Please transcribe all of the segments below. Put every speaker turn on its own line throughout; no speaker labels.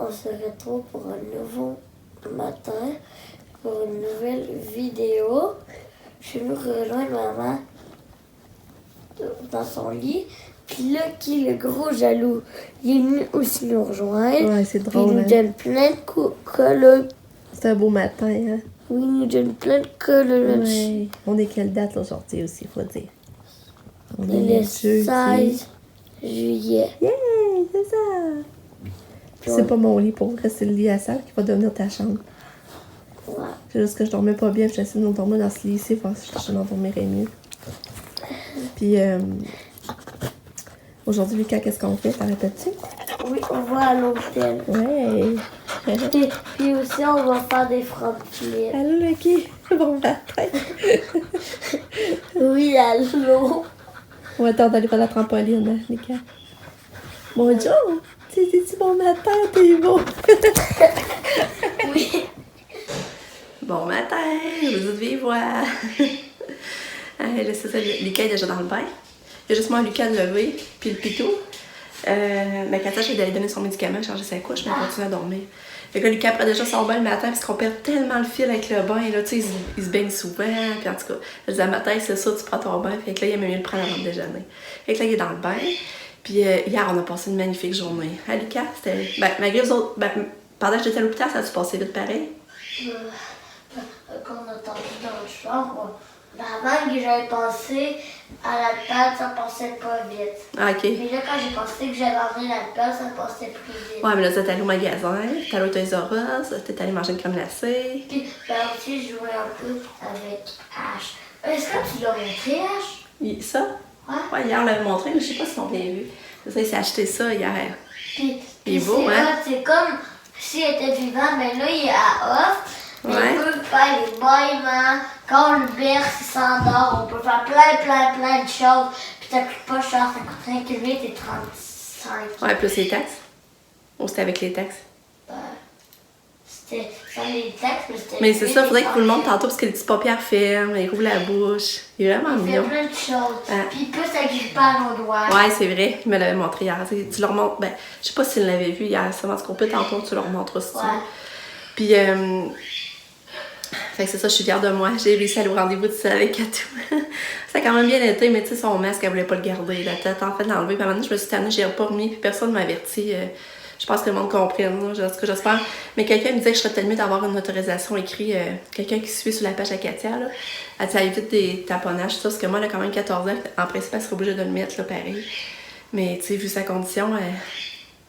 on se retrouve pour un nouveau matin, pour une nouvelle vidéo. Je nous rejoins maman dans son lit. Puis là, qui le gros jaloux, il est venu aussi nous rejoindre.
Ouais, c'est drôle.
Il nous donne plein de colonnes.
C'est un beau matin, hein?
Oui, il nous donne plein de colonnes.
Ouais. On est quelle date aujourd'hui aussi, il faut dire? On
est le 16 juillet.
Yeah, c'est ça! C'est pas mon lit pour vrai, c'est le lit à salle qui va devenir ta chambre.
Ouais.
C'est juste que je dormais pas bien, j'essaie de dormir dans ce lit-ci, je m'endormirais mieux. Puis, aujourd'hui, Lucas, qu'est-ce qu'on fait? T'en rappelles-tu?
Oui, on va à l'hôtel.
Ouais!
Puis aussi, on va faire des front flips.
Allô, Lucky! Bon matin!
Oui, allô!
On va attendre d'aller faire la trampoline, hein, Lucas? Bonjour! Tu dis bon matin, t'es beau!
Oui!
Bon matin! Je vous dis vive voix! C'est ça, Lucas est déjà dans le bain. Il y a juste moi, Lucas, de lever, puis le pitou. Ma Katia, j'ai d'aller donner son médicament, changer sa couche, mais elle continue à dormir. Fait que Lucas prend déjà son bain le matin, parce qu'on perd tellement le fil avec le bain, et là, tu sais, il se baigne souvent, puis en tout cas, elle dit à matin, c'est ça, tu prends ton bain, fait que là, il aime mieux le prendre avant le déjeuner. Fait que là, il est dans le bain, puis hier, on a passé une magnifique journée. Hein, Lucas, c'était. Ben, malgré les autres. Ben, pendant que j'étais à l'hôpital, ça a-tu passé vite pareil?
Quand on a attendu dans le chambre, avant que j'avais pensé à l'alcool, ça passait pas vite.
Ah, ok.
Mais là, quand j'ai pensé que j'avais emmené l'alcool, ça passait plus vite.
Ouais, mais là, t'es allé au magasin, t'es allé au Toys R Us, t'es allé manger une crème glacée.
Puis, ben aussi, je jouais un peu avec Ash. Est-ce que tu l'as montré, Ash?
Ça?
Ouais.
Ouais, hier, on l'avait montré, mais je sais pas si on l'a vu. C'est ça, il s'est acheté ça hier.
Puis
il est beau, hein?
C'est comme s'il était vivant, mais là, il est à off. Mais
Ouais.
on peut faire des bâillements. Quand on le berce, il s'endort. On peut faire plein de choses. Puis ça coûte pas cher, ça coûte 58 et 35.
Ouais, plus les taxes. Ou c'était avec les taxes?
C'était sans les taxes, mais c'était.
Mais c'est ça, faudrait que vous le montre tantôt parce que les petits paupières ferment, il rouvre la bouche. Il est vraiment
Il fait
mignon.
plein de choses.
Ah.
Puis il peut s'agripper à nos doigts.
Ouais, c'est vrai, il me l'avait montré hier. Tu leur montres, ben, je sais pas s'il l'avait vu hier, c'est ce qu'on peut tantôt, tu leur montres aussi.
Ouais.
Puis, fait que c'est ça, je suis fière de moi. J'ai réussi à aller au rendez-vous de ça avec Katou. Ça a quand même bien été, mais tu sais, son masque, elle voulait pas le garder. La tête, en fait, l'enlever. Puis à un moment donné, je me suis tannée, j'ai pas remis, puis personne ne m'a averti. Je pense que le monde comprenne, là, ce que j'espère. Mais quelqu'un me disait que je serais peut-être mieux d'avoir une autorisation écrite. Quelqu'un qui suit sur la page à Katia, là. Elle dit, ça évite des taponnages, tout ça, parce que moi, elle a quand même 14 ans. En principe, elle serait obligée de le mettre, là, pareil. Mais, tu sais, vu sa condition,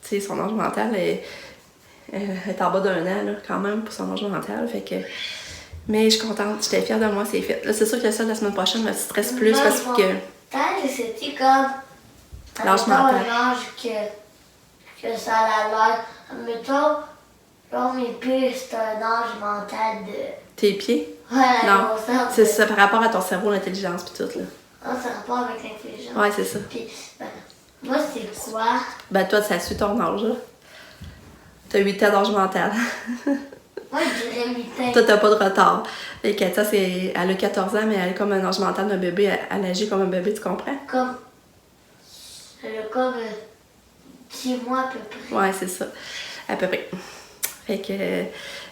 tu sais, son âge mental est en bas d'1 an, là, quand même, pour son âge mental. Fait que. Mais je suis contente, j'étais fière de moi, c'est fait. Là, c'est sûr que ça, la semaine prochaine, me stresse plus parce que.
C'était comme.
L'âge mental.
Un âge que ça a l'air. Mettons, là, mes pieds, c'est un âge mental de.
Tes pieds?
Ouais,
non. C'est ça par rapport à ton cerveau, l'intelligence, puis tout, là.
Non, ça a rapport avec l'intelligence.
Ouais, c'est ça.
Puis, ben, moi, c'est quoi? Ben,
toi, ça suit ton âge, là. T'as 8 ans d'âge mental.
Moi, je dirais 8 ans.
Toi, t'as pas de retard. Et Katia, elle a 14 ans, mais elle a comme un âge mental d'un bébé. Elle agit comme un bébé, tu comprends?
Elle a comme 10 mois à peu près.
Ouais, c'est ça. À peu près. Fait que.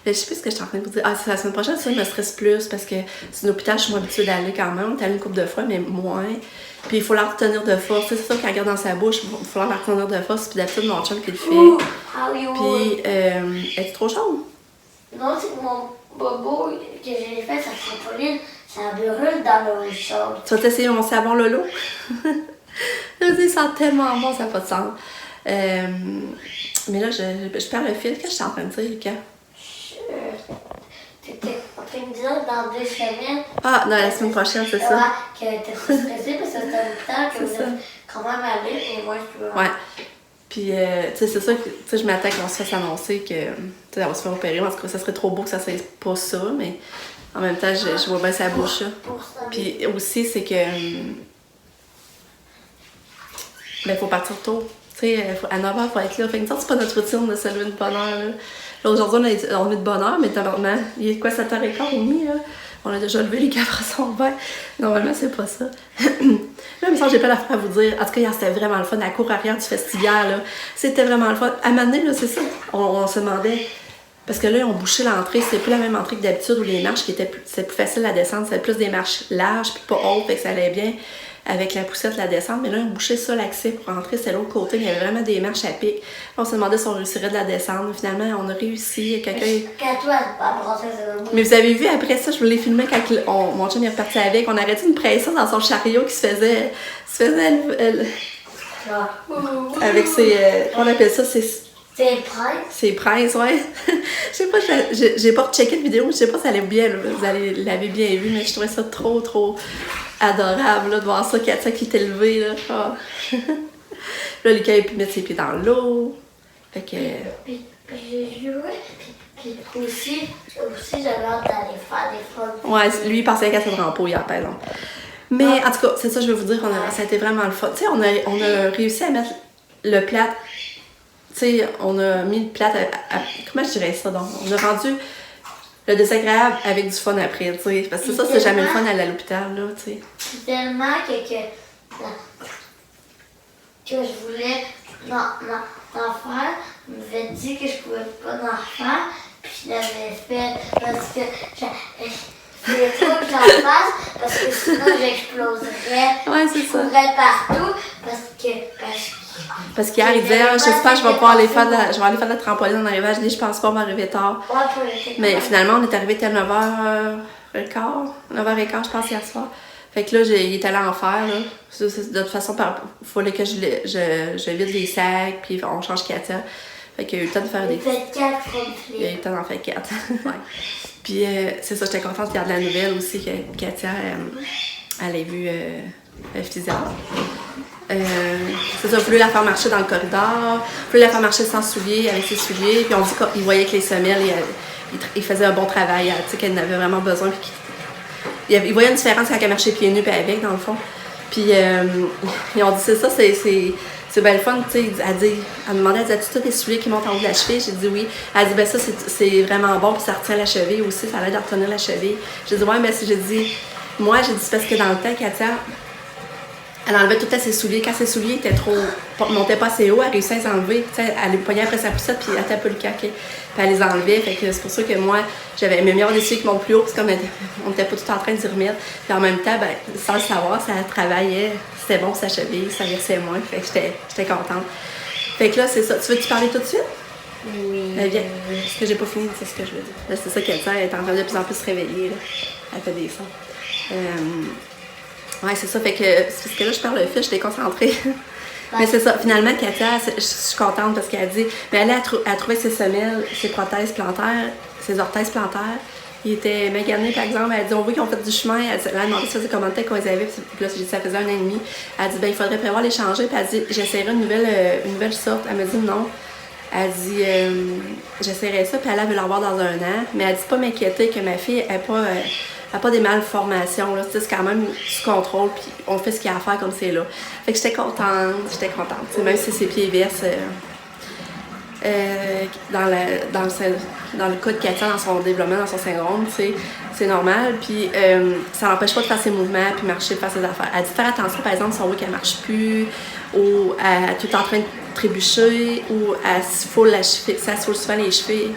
Je sais plus ce que je suis en train de vous dire. Ah, c'est la semaine prochaine, ça, je me stresse plus parce que c'est un hôpital, je suis moins habituée d'aller quand même. T'as allé une couple de fois, mais moins. Puis il faut la retenir de force. C'est ça, quand elle garde dans sa bouche, il faut la retenir de force. Puis d'habitude, mon chum qui le fait.
Ah oui,
oui. Puis, es-tu trop chaude?
Non, c'est que mon bobo que j'ai fait, ça trampoline, ça brûle dans l'eau chaude.
Tu vas t'essayer mon savon Lolo? Ça sent tellement bon, ça n'a pas de sens. Mais là, je perds le fil. Qu'est-ce que je suis en train de dire, Lucas?
T'étais en train de dire dans 2 semaines.
Ah, non, la semaine prochaine, c'est ça.
Ouais, que t'es stressée parce que c'était un hôpital, que vous êtes quand même allé, mais moi, je peux.
Ouais. Puis, tu sais, c'est ça que je m'attends qu'on se fasse annoncer que, tu sais, elle va se faire opérer. En tout cas, ça serait trop beau que ça soit pas ça, mais en même temps, je vois bien sa bouche, là. Puis aussi, c'est que. Ben, faut partir tôt. Tu sais, à 9h, il faut être là. Fait que c'est pas notre routine de se lever de bonne heure, là. Là, aujourd'hui, on est de bonne heure, mais tabarnak, il est quoi, 7h15 ou demi, là? On a déjà levé les capres sont verts. Normalement, c'est pas ça. Là, mais ça, j'ai pas l'affaire à vous dire. En tout cas, hier, c'était vraiment le fun. La cour arrière du festival, là, c'était vraiment le fun. À un moment donné, là, c'est ça. On se demandait... Parce que là, on bouchait l'entrée. C'était plus la même entrée que d'habitude où les marches c'était plus facile à descendre. C'était plus des marches larges puis pas hautes. Fait que ça allait bien avec la poussette la descendre. Mais là, on bouchait ça, l'accès pour rentrer. C'était l'autre côté. Il y avait vraiment des marches à pic. On se demandait si on réussirait de la descendre. Finalement, on a réussi. Mais vous avez vu après ça, je vous l'ai filmé quand mon chum est reparti avec. On arrêtait de presser ça dans son chariot qui se faisait avec ses... on appelle ça, c'est Prince, ouais. Je sais pas, j'ai pas rechecké la vidéo, mais je sais pas si ça allait bien, là. Vous l'avez bien vu, mais je trouvais ça trop adorable, là, de voir ça, Katia qui était levée, là. Oh. Là, Lucas, il a pu mettre ses pieds dans l'eau. Fait que...
Puis j'ai joué, puis aussi j'avais hâte d'aller faire des fun.
Ouais, lui, il pensait qu'à se rampeau hier, par exemple. Mais, en tout cas, c'est ça, je veux vous dire, ça a été vraiment le fun. Tu sais, on a réussi à mettre le plat. Tu sais, on a mis le plat comment je dirais ça, donc? On a rendu le désagréable avec du fun après, tu sais. Parce que ça, c'est jamais le fun à l'hôpital, là, tu sais.
Tellement que je voulais d'en faire, je m'avais dit que je pouvais pas en faire, puis je l'avais fait parce que il fallait trop que j'en fasse, parce que sinon j'exploserais.
Ouais, c'est ça.
Je courrais partout,
parce qu'hier, il disait, j'espère que je vais pouvoir aller faire de la trampoline en arrivant. Je dis, je pense pas m'arriver tard. Mais finalement, on est arrivé à 9h15, 9h15, je pense, hier soir. Fait que là, il était allé en faire, là. De toute façon, il fallait que je vide les sacs, puis on change Katia. Fait qu'il y a eu le temps de faire des... Il y a eu le temps d'en faire 4. Ouais. Puis c'est ça, j'étais contente de garder la nouvelle aussi, que Katia, elle ait vu physio. C'est ça, il voulait la faire marcher dans le corridor, il voulait la faire marcher sans souliers, avec ses souliers, puis on dit qu'il voyait que les semelles, il faisait un bon travail, tu sais, qu'elle en avait vraiment besoin, puis il voyait une différence quand elle marchait pieds nus puis avec, dans le fond. Puis ils ont dit, c'est ça, c'est bien le fun, tu sais, elle me demandait, elle disait, as-tu tous les souliers qui montent en haut de la cheville? J'ai dit oui. Elle dit, ben ça, c'est vraiment bon, puis ça retient la cheville aussi, ça aide à retenir la cheville. J'ai dit, ouais, mais j'ai dit, c'est parce que dans le temps, Katia, elle enlevait tout à ses souliers. Quand ses souliers montaient pas assez haut, elle réussissait à les enlever. Elle les poignait après sa poussette, puis elle tapait le caquet. Puis elle les enlevait. Fait que c'est pour ça que moi, j'avais mes meilleurs des souliers qui montent plus haut, parce qu'on n'était pas tout en train de s'y remettre. Puis en même temps, ben, sans le savoir, ça travaillait. C'était bon pour sa cheville, ça versait moins. Fait que j'étais contente. Fait que là, c'est ça. Tu veux-tu parler tout de suite?
Oui.
Bien. Ce que j'ai pas fini, c'est ce que je veux dire. Là, c'est ça qu'elle dit. Elle est en train de plus en plus se réveiller. Là. Elle fait des sons. Ouais, c'est ça. Fait que, c'est parce que là, je parle le fil, j'étais concentrée. Ouais. Mais c'est ça. Finalement, Katia, je suis contente parce qu'elle dit, mais elle a trouvé ses semelles, ses prothèses plantaires, ses orthèses plantaires. Ils étaient maganés, par exemple. Elle dit, on voit qu'ils ont fait du chemin. Elle a demandé si ça faisait combien de temps qu'on les avait. Puis là, j'ai dit, ça faisait 1 an et demi. Elle dit, ben, il faudrait prévoir les changer. Puis elle dit, j'essaierai une nouvelle sorte. Elle me dit, non. Elle dit, j'essaierai ça. Puis elle veut l'avoir dans 1 an. Mais elle dit, pas m'inquiéter que ma fille n'a pas des malformations. Là. C'est quand même sous contrôle. Puis on fait ce qu'il y a à faire comme c'est là. Fait que j'étais contente. T'sais, même si ses pieds versent. Dans le cas de Katia, dans son développement, dans son syndrome, c'est normal. Puis ça n'empêche pas de faire ses mouvements puis marcher, de faire ses affaires. Elle dit de faire attention, par exemple, si on voit qu'elle marche plus, ou elle est tout le temps en train de trébucher, ou elle se foule la cheville, ça se foule souvent les chevilles.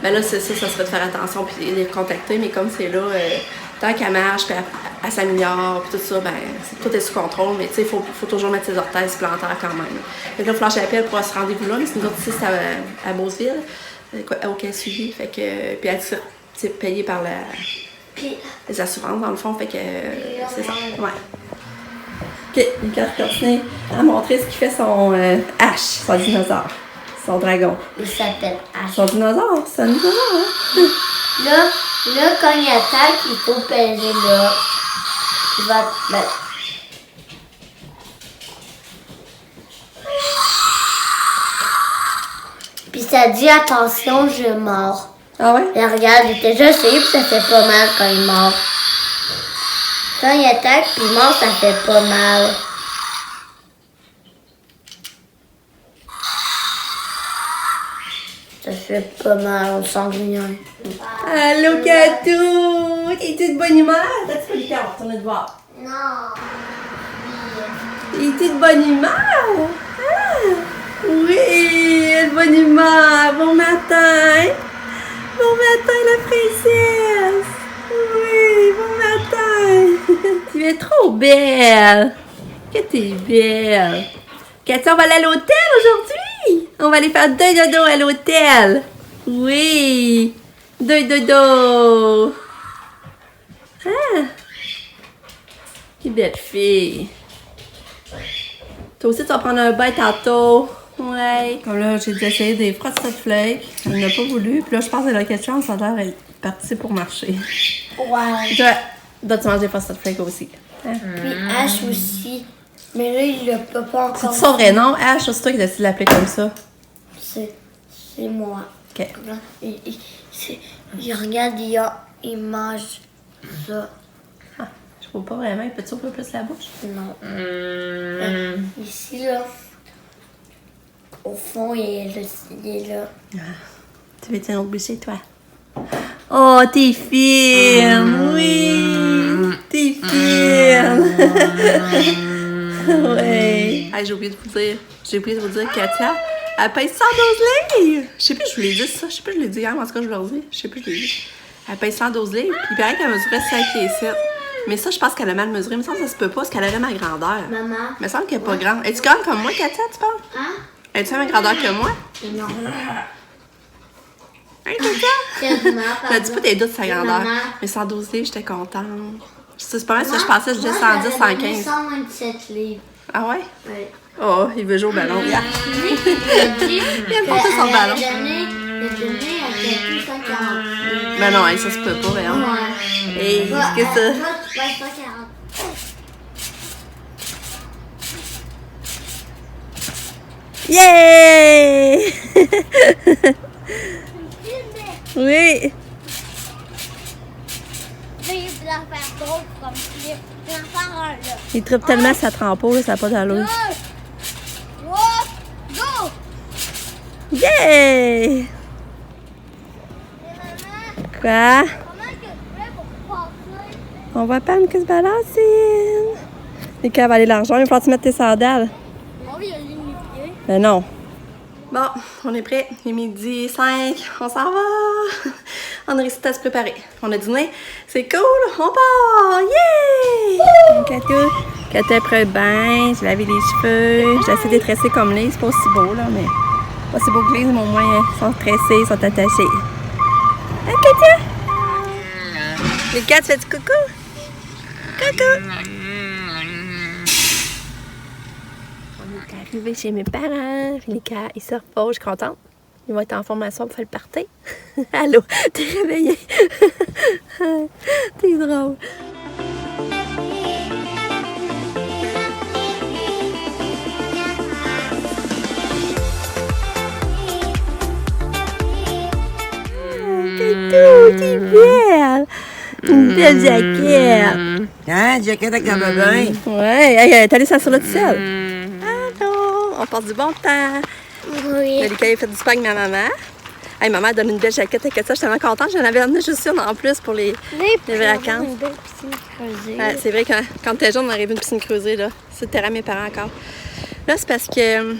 Ben là, c'est ça serait de faire attention puis les contacter, mais comme c'est là, tant qu'elle marche, puis elle s'améliore, puis tout ça, ben tout est sous contrôle, mais tu sais, il faut toujours mettre ses orthèses plantaires quand même. Fait que là, Flash appelle pour ce rendez-vous-là, mais c'est une autre ici, c'est à Beauceville, aucun suivi, fait que, puis elle est payée par les assurances, dans le fond, fait que c'est ça, ouais. Ok, Lucas continue à montrer ce qu'il fait son H, son dinosaure. Son dragon.
Il s'appelle H.
Son dinosaure, c'est un dinosaure, hein?
Là, quand il attaque, il faut peser là. Il va... Puis ça dit attention, je mords.
Ah ouais?
Et regarde, il était déjà essayé, puis ça fait pas mal quand il mord. Quand il attaque, puis il mord, ça fait pas mal. Ça fait pas mal, on s'en grignote.
Allô, Katou! Oui, t'es de bonne humeur? T'as-tu pas le temps? On va retourner te voir.
Non.
T'es de bonne humeur? Ah! Oui, de bonne humeur. Bon matin. Bon matin, la princesse. Oui, bon matin. Tu es trop belle. Que t'es belle. Katia, on va aller à l'hôtel aujourd'hui. On va aller faire 2 dodo à l'hôtel. Oui. 2 dodo. Ah. Quelle belle fille. Toi aussi, tu vas prendre un bain tantôt. Ouais. Comme là, j'ai déjà essayé des frosted flakes. Elle n'a pas voulu. Puis là, je pense que la question, ça a l'air d'être partie pour marcher.
Ouais.
Toi, dois-tu manger frosted flakes aussi? Hein?
Puis Ash aussi. Mais là, il le peut pas encore.
C'est son vrai nom? Ash, c'est toi qui décides de l'appeler comme ça.
C'est moi.
OK.
Là, il regarde, il mange ça.
Ah, je vois pas vraiment. Peux-tu ouvrir plus la bouche?
Non. Ici, là, au fond, il est là.
Ah, tu veux une autre bouchée, toi? Oh, t'es fine! Oui! T'es fine! Ouais! Hey, j'ai oublié de vous dire, Katia, elle pèse 112 livres! Je sais plus, je vous l'ai dit ça. Je sais plus, je l'ai dit hier, mais en tout cas, je vous le redis. Je sais plus, je l'ai dit. Elle pèse 112 livres, puis il paraît qu'elle mesurait 5 pieds 7. Mais ça, je pense qu'elle a mal mesuré. Il me semble que ça se peut pas, parce qu'elle aurait ma grandeur.
Maman.
Il me semble qu'elle est pas grande. Es-tu grande comme moi, Katia, tu penses?
Hein?
Es-tu la même grandeur que moi?
Non.
Hein, Katia?
Quasiment,
T'as dit pas tes doutes de sa grandeur.
Maman.
Mais 112 livres, j'étais contente. C'est pas mal ça, je pensais que je disais 110, 115.
127 livres.
Ah ouais?
Oui.
Oh, il veut jouer au ballon, regarde.
Il
aime porter son ballon.
Il a donné à quelqu'un 140 livres.
Ben non, hey, ça se peut pas, voyons.
Ouais.
Hey,
Toi,
qu'est-ce que
toi, tu passes 140.
Yeah! Oui!
Je vais la faire drôle comme clip. Je vais en faire un là.
Il tripe tellement sa trempeau, là, ça n'a pas d'allure.
Go!
Yeah!
Et maman,
Quoi?
comment que je fais pour passer?
On va pas que se balancer. Et qu'elle va aller l'argent, il va falloir te mettre tes sandales.
Oh, il a mis mes pieds.
Ben non. Bon, on est prêt. Il est midi 5. On s'en va. On a réussi à se préparer. On a dîné. C'est cool. On part. Yeah! Katia prend le bain. J'ai lavé les cheveux. J'ai essayé de les tresser comme Lise. C'est pas aussi beau, là, mais pas aussi beau que Lise, mais au moins, ils sont tressés, ils sont attachés. Hein, Katia? Lucas, tu fais du coucou? Coucou! On est arrivé chez mes parents. Lucas, il se repose, je suis contente. Il va être en formation pour faire le party. Allô, t'es réveillée? T'es drôle. T'es belle! Une belle jaquette!
Hein, jaquette avec un bébé?
Ouais, hey, t'es allée s'asseoir là tout seul. Allô, on passe du bon temps.
Oui.
Lucas a fait du spag avec ma maman. Hey, maman donne une belle jaquette avec ça, je suis tellement contente. J'en avais amené juste une en plus pour les vacances.
Une belle piscine creusée.
Ouais, c'est vrai que quand t'es jeune, on arrive une piscine creusée, là. C'est le terrain de mes parents encore. Là, c'est parce que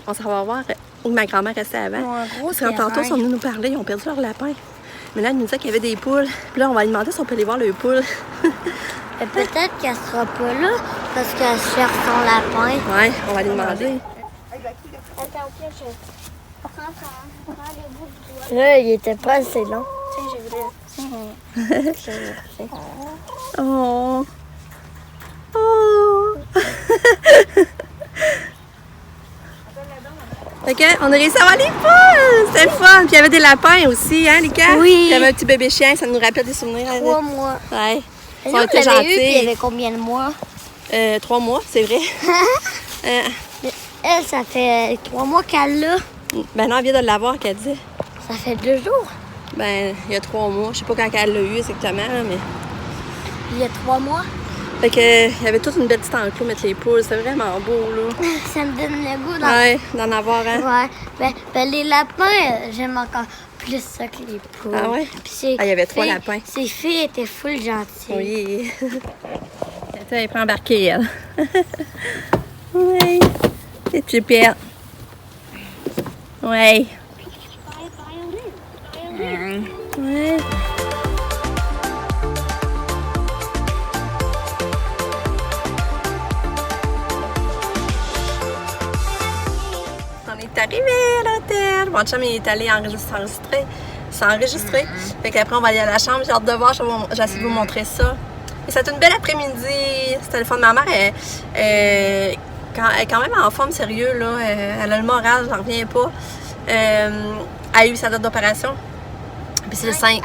on s'en va voir où ma grand-mère restait avant.
Un gros
Parce que tantôt, ils sont venus nous parler, ils ont perdu leur lapin. Mais là, elle nous disait qu'il y avait des poules. Puis là, on va lui demander si on peut aller voir les poules.
Et peut-être qu'elle sera pas là parce qu'elle cherche son lapin.
Ouais, on va lui demander.
Là, il était pas assez long.
Oh! Oh! Ok, on a réussi à avoir les poules! C'était le fun! Puis il y avait des lapins aussi, hein, Lucas?
Oui.
Il y avait un petit bébé chien, ça nous rappelle des souvenirs.
3 mois.
Ouais.
Et
Ils
là,
ont été
on l'avait eu, puis il y
gentils.
avait combien de mois?
3 mois, c'est vrai.
Elle, ça fait 3 mois qu'elle l'a.
Ben non, elle vient de l'avoir, qu'elle dit.
Ça fait 2 jours.
Ben, il y a 3 mois. Je sais pas quand elle l'a eu exactement, là, mais.
Il y a 3 mois.
Fait que, il y avait toute une belle petite enclos mettre les poules. C'était vraiment beau, là.
Ça me donne le goût
Ouais, d'en avoir, hein.
Ouais. Ben, les lapins, j'aime encore plus ça que les poules.
Ah ouais?
Puis
Ah, il y avait 3 lapins.
Ces filles étaient full gentilles.
Oui. Elle est pas embarquée, elle. Oui. C'est super. Oui. Oui. On est arrivé à l'hôtel. Mon chum il est allé s'enregistrer. Fait qu'après, on va aller à la chambre. J'ai hâte de voir. J'ai essayé de vous montrer ça. Et c'était une belle après-midi. C'était le fun. Ma mère, elle est quand même en forme, sérieux. Là. Elle a le moral, j'en reviens pas. Elle a eu sa date d'opération. Puis c'est le 5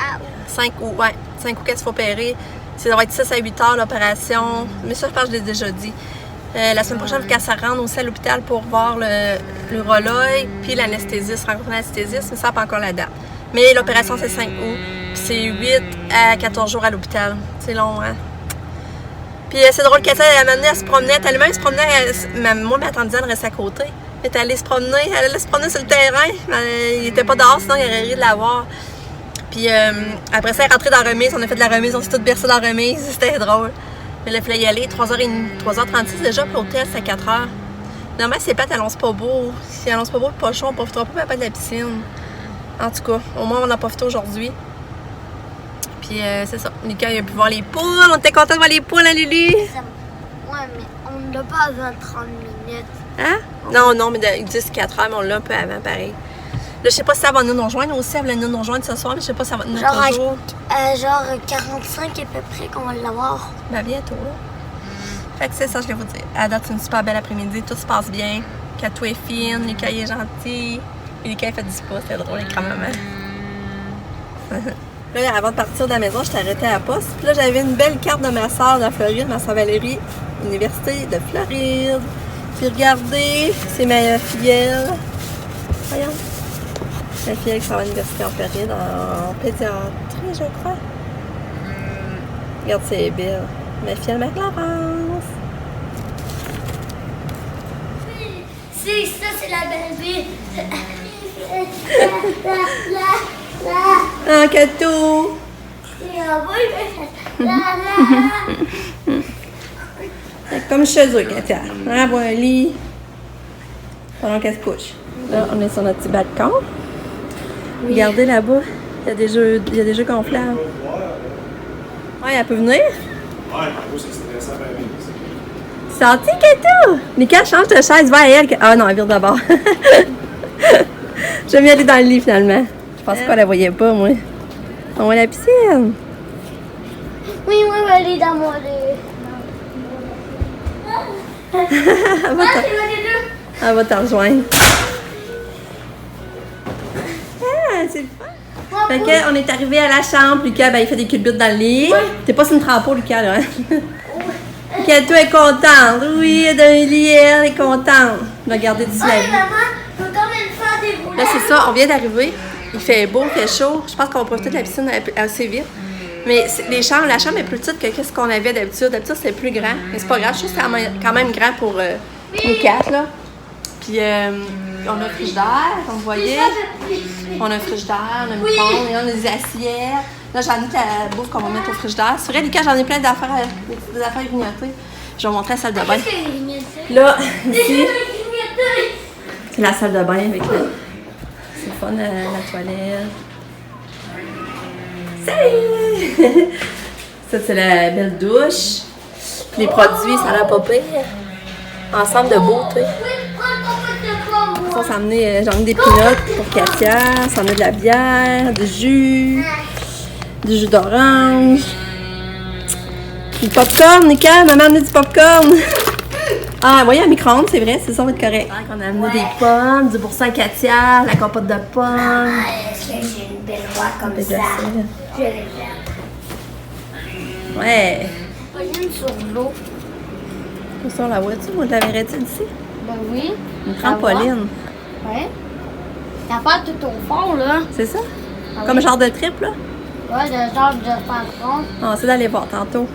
août. Ouais, 5 août qu'elle se fait opérer. Ça doit être 6 à 8 heures l'opération. Mais ça, je pense que je l'ai déjà dit. La semaine prochaine, il faut qu'elle se rende aussi à l'hôpital pour voir l'urologue puis l'anesthésiste, rencontrer l'anesthésiste, mais ça n'a pas encore la date. Mais l'opération, c'est 5 août, puis c'est 8 à 14 jours à l'hôpital. C'est long, hein? Puis c'est drôle qu'elle elle se promenait, elle-même se promenait, moi, ma tante Diane restait à côté. Elle est allée se promener, elle allait se promener sur le terrain, il n'était pas dehors, sinon il aurait ri de la voir. Puis après ça, elle est rentrée dans la remise, on a fait de la remise, on s'est toutes bercées dans la remise, c'était drôle. Mais là, il fallait y aller, 3h36 déjà, puis l'hôtel, c'est à 4h. Normalement, si c'est plate, elle annonce pas beau. Si elle annonce pas beau, pas chaud, on profitera pas de la piscine. En tout cas, au moins, on en a profité aujourd'hui. Puis c'est ça. Lucas, il a pu voir les poules. On était contents de voir les poules, hein, Lulu?
Ouais, mais on n'a pas besoin de 30 minutes.
Hein? Non, mais ils disent 4h, mais on l'a un peu avant, pareil. Là, je sais pas si ça va nous rejoindre aussi. Elle voulait nous rejoindre ce soir, mais je sais pas si ça va nous rejoindre.
Genre 45 à peu près qu'on va l'avoir.
Ben, bientôt, là. Fait que c'est ça, je vais vous dire. À date, c'est une super belle après-midi. Tout se passe bien. Katou est fine, Lucas est gentil. Et Lucas, il fait du spa. C'était drôle, avec grand-maman. Là, avant de partir de la maison, je t'ai arrêté à la poste. Puis là, j'avais une belle carte de ma soeur de Floride, ma soeur Valérie, Université de Floride. Puis regardez, c'est ma filleule. Voyons. Ma filleule qui s'en va à l'université en Floride, en pédiatrie, je crois. Regarde, c'est belle. Ma filleule McLaurence.
Si, ça, c'est la belle vie.
Ah, Katou! Comme chez eux, Katia. Hein, bois un lit. Pendant qu'elle se couche. Là, on est sur notre petit balcon. Oui. Regardez là-bas, il y a des jeux gonflables. Ouais, elle peut venir?
Ouais, mais c'est stressant, bien.
Sorti, Katou! Nika, change de chaise, va à elle. Ah non, elle vire d'abord. Je vais mieux aller dans le lit finalement. Je pense qu'elle la voyait pas, moi. On va à la piscine.
Oui, moi, je vais aller dans mon lit.
Elle va te rejoindre. Ah, c'est le fun. Fait que, on est arrivé à la chambre. Lucas, ben, il fait des culbutes dans le lit. Oui. T'es pas sur une trampo, Lucas, là. Katou est contente. Oui, elle est dans le lit, elle est contente. Regardez d'ici la vie.
Maman, je peux quand même faire des roulades.
Là, c'est ça, on vient d'arriver. Il fait beau, il fait chaud. Je pense qu'on va profiter de la piscine assez vite. Mais la chambre est plus petite que ce qu'on avait d'habitude. D'habitude, c'était plus grand. Mais c'est pas grave, je trouve que c'est quand même grand pour nous quatre, là. Puis, on a un frigidaire, comme vous voyez. On a un frigidaire, on a un micro-ondes, on a des assiettes. Là, j'en ai de la bouffe qu'on va mettre au frigidaire. C'est vrai, Lucas, j'en ai plein d'affaires, des affaires grignotées. Je vais vous montrer la salle de bain. Là, ici, c'est la salle de bain avec c'est le fun, la toilette. Salut! Ça, c'est la belle douche. Puis les produits, ça a l'air pas pire. Ensemble de beauté. Ça, ça a amené, j'en ai des peanuts pour Katia. Ça a amené de la bière, du jus d'orange. Du popcorn, Nika, maman a amené du popcorn. Ah, voyez, un micro-ondes, c'est vrai, c'est ça, va être correct. On a amené des pommes, du boursin Katia, la compote de pommes.
Est-ce que j'ai une belle voix comme ça? Je l'aime.
Ouais.
Pas une sur l'eau.
Où sur la voiture, on l'avait-tu d'ici?
Ben oui.
Une trampoline.
Ouais. T'as pas tout au fond, là.
C'est ça?
Ah,
comme
oui.
genre de trip, là?
Ouais, de genre de patron.
On va essayer d'aller voir tantôt.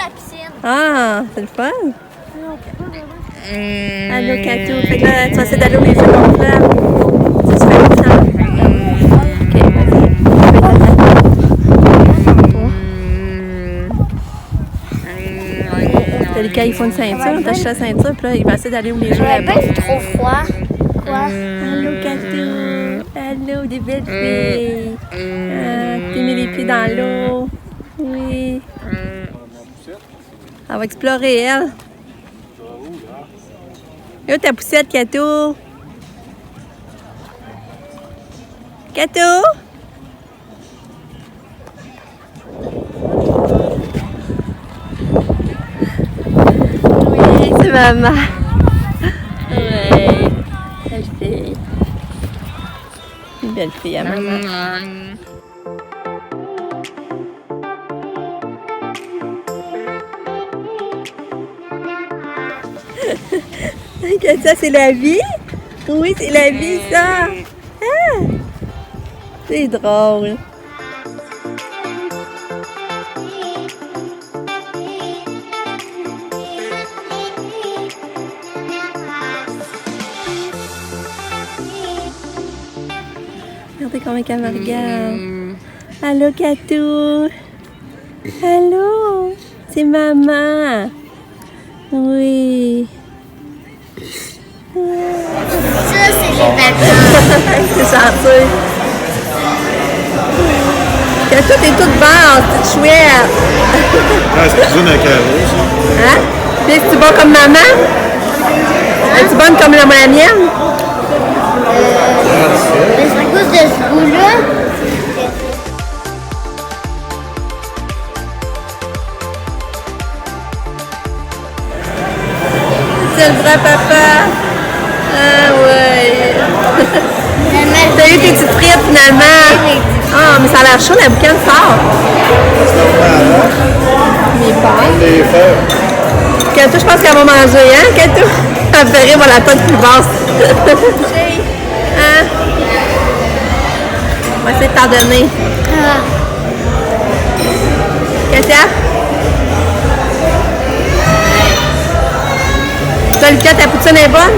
la piscine.
Ah, c'est le fun. Allô, Katou. Fait que là, tu vas essayer d'aller où les jeux gonflables. Tu fais confiance? Ok, vas-y. T'as les cas, ils font une ceinture, t'achètes la ceinture, puis là, il va essayer d'aller où les jeux là-bas.
C'est trop froid. Quoi?
Allô, Katou. Allô, des belles filles. T'as mis les pieds dans l'eau. Oui. Elle va explorer, elle. Yo, ta poussette, Katou. Katou? Oui, c'est maman. Oui. Belle fille. Une belle fille à maman. Ça, c'est la vie? Oui, c'est la vie, ça. Ah! C'est drôle. Regardez comment elle me regarde. Allô, Katou. Allô, c'est maman. Oui.
Ça, c'est les vacances.
C'est gentil. Katou, t'es toute basse, toute chouette.
Ah, c'est une avec un rose.
Hein? Puis, es-tu bon comme maman? Es-tu bonne comme la mienne?
C'est à cause de ce bout-là.
C'est le vrai papa. Ah ouais. T'as eu tes petites frites finalement. Ah, mais ça a l'air chaud, la boucane fort. Mes pâtes.
Les fers.
Katou, je pense qu'elle va manger, hein, Katou? Elle ferait rire, la tête plus basse. Hein? On va essayer de t'en donner. Katia? Toi, Lucas, ta poutine est bonne?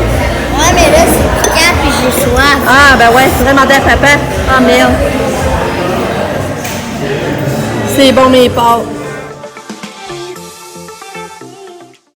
Ouais, mais là, c'est piquant puis j'ai soif.
Ah, ben ouais, c'est vraiment à papa. Ah, merde. C'est bon, mes pâtes.